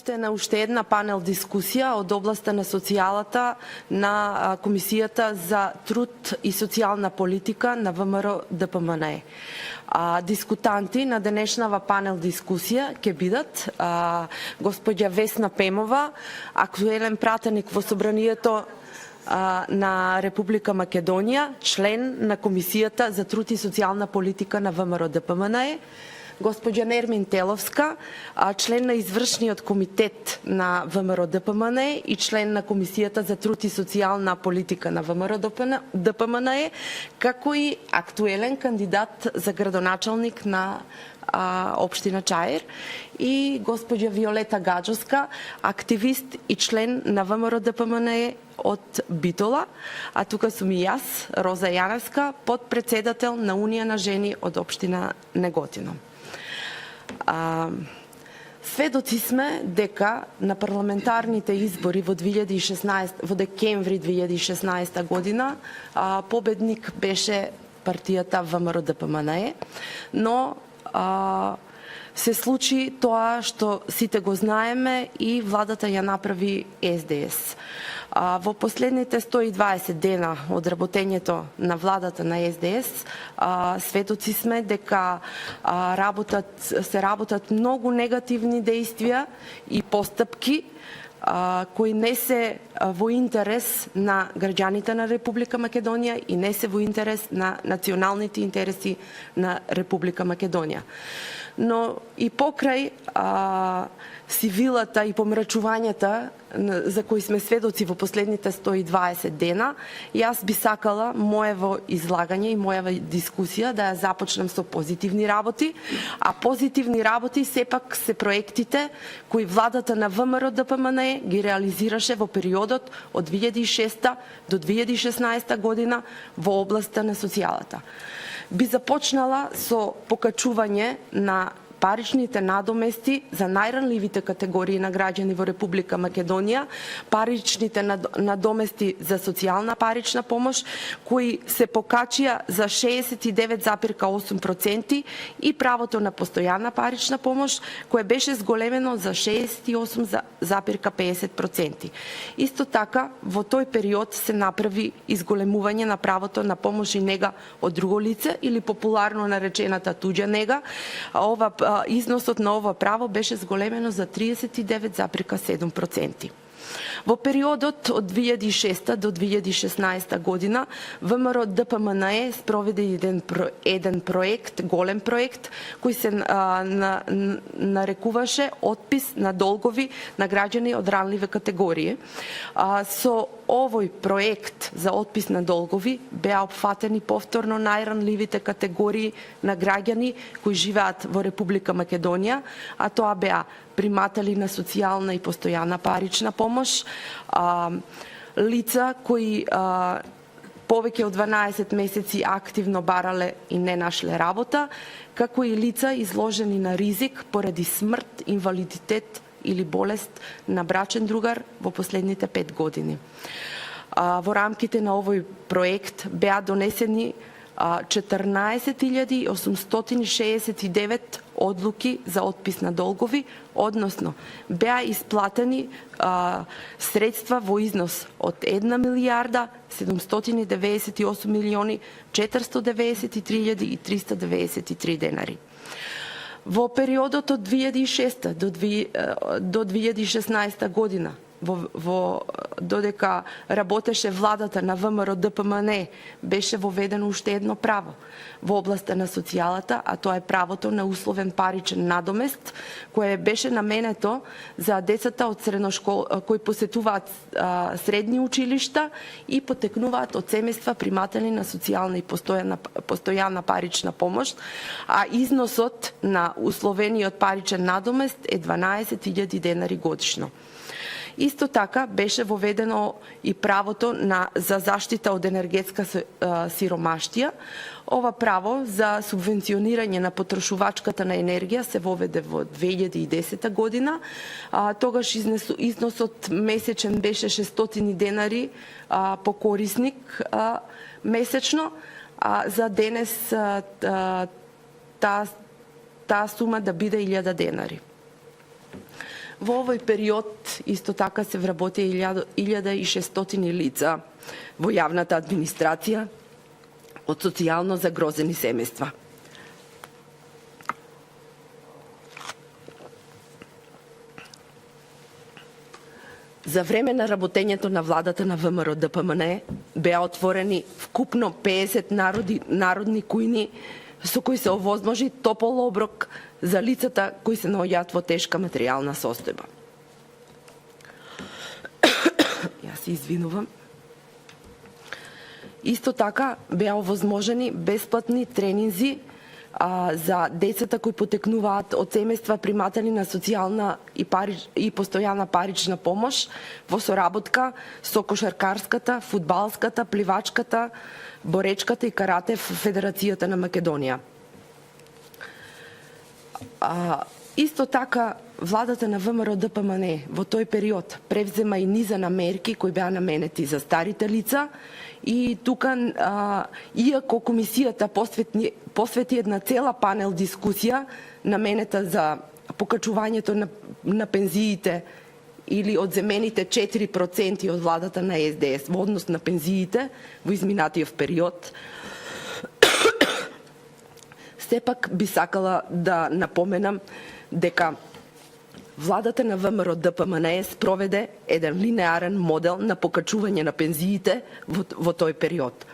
На уште една панел дискусија од областа на социјалата на Комисијата за труд и социјална политика на ВМРО ДПМНЕ. Дискутанти на денешнава панел дискусија ќе бидат господја Весна Пемова, актуелен пратеник во Собранието на Република Македонија, член на Комисијата за труд и социјална политика на ВМРО ДПМНЕ, госпоѓа Нермин Теловска, член на извршниот комитет на ВМРО ДПМНЕ и член на Комисијата за труд и социјална политика на ВМРО ДПМНЕ, како и актуелен кандидат за градоначалник на општина Чаир, и госпоѓа Виолета Гаджовска, активист и член на ВМРО ДПМНЕ од Битола, а тука сум и јас, Роза Јаневска, подпредседател на Унија на жени од општина Неготино. Сведоци сме дека на парламентарните избори во декември 2016 година победник беше партијата ВМРО ДПМНЕ, но се случи тоа што сите го знаеме и владата ја направи СДС. Во последните 120 дена од работењето на владата на СДС, сведоци сме дека се работат многу негативни действија и постапки кои не се во интерес на граѓаните на Република Македонија и не се во интерес на националните интереси на Република Македонија. Но и покрај сивилата и помрачувањата за кои сме сведоци во последните 120 дена, јас би сакала моево излагање и мојава дискусија да ја започнем со позитивни работи, а позитивни работи сепак се проектите кои владата на ВМРО ДПМНЕ ги реализираше во периодот од 2006 до 2016 година во областа на социјалата. Би започнала со покачување на паричните надомести за најранливите категории на граѓани во Република Македонија, паричните надомести за социјална парична помош, кои се покачија за 69,8% и правото на постојана парична помош, кое беше зголемено за 68,50%. Исто така, во тој период се направи изголемување на правото на помош и нега од друго лице, или популарно наречената туѓа нега. Износот на ова право беше зголемено за 39,7%. Во периодот од 2006 до 2016 година ВМРО ДПМНЕ спроведе еден проект, голем проект, кој се нарекуваше отпис на долгови на граѓани од ранливе категории. Со овој проект за отпис на долгови беа опфатени повторно најранливите категории на граѓани кои живеат во Република Македонија, а тоа беа приматели на социјална и постојана парична помош, лица кои повеќе од 12 месеци активно барале и не нашле работа, како и лица изложени на ризик поради смрт, инвалидитет или болест на брачен другар во последните 5 години. Во рамките на овој проект беа донесени 14.869 одлуки за отпис на долгови, односно беа исплатени средства во износ од 1 милијарда 798 милиони 493 393 денари. Во периодот од 2006 до 2016 година, додека работеше владата на ВМРО ДПМНЕ, беше воведено уште едно право во областа на социјалата, а тоа е правото на условен паричен надомест, кое беше наменето за децата од кои посетуваат средни училишта и потекнуваат од семејства приматели на социјална и постојана парична помош, а износот на условениот паричен надомест е 12.000 денари годишно. Исто така беше воведено и правото за заштита од енергетска сиромаштија. Ова право за субвенционирање на потрошувачката на енергија се воведе во 2010 година. Тогаш износот месечен беше 600 денари по корисник месечно, а за денес таа сума да биде 1000 денари. Во овој период исто така се вработи 1600 лица во јавната администрација од социјално загрозени семејства. За време на работењето на владата на ВМРО-ДПМНЕ беа отворени вкупно 50 народни кујни со кои се овозможи топол оброк за лицата кои се наоѓаат во тешка материјална состојба. Јас се извинувам. Исто така беа овозможени бесплатни тренинзи за децата кои потекнуваат од семејства приматели на социјална и постојана парична помош во соработка со кошаркарската, фудбалската, пливачката, боречката и карате Федерацијата на Македонија. Исто така, владата на ВМРО-ДПМНЕ во тој период превзема и низа на мерки кои беа наменети за старите лица и тука, иако комисијата посвети една цела панел дискусија наменета за покачувањето на пензиите или одземените 4% од владата на СДС во однос на пензиите во изминатиот период, сепак би сакала да напоменам дека владата на ВМРО-ДПМНЕ спроведе еден линеарен модел на покачување на пензиите во тој период.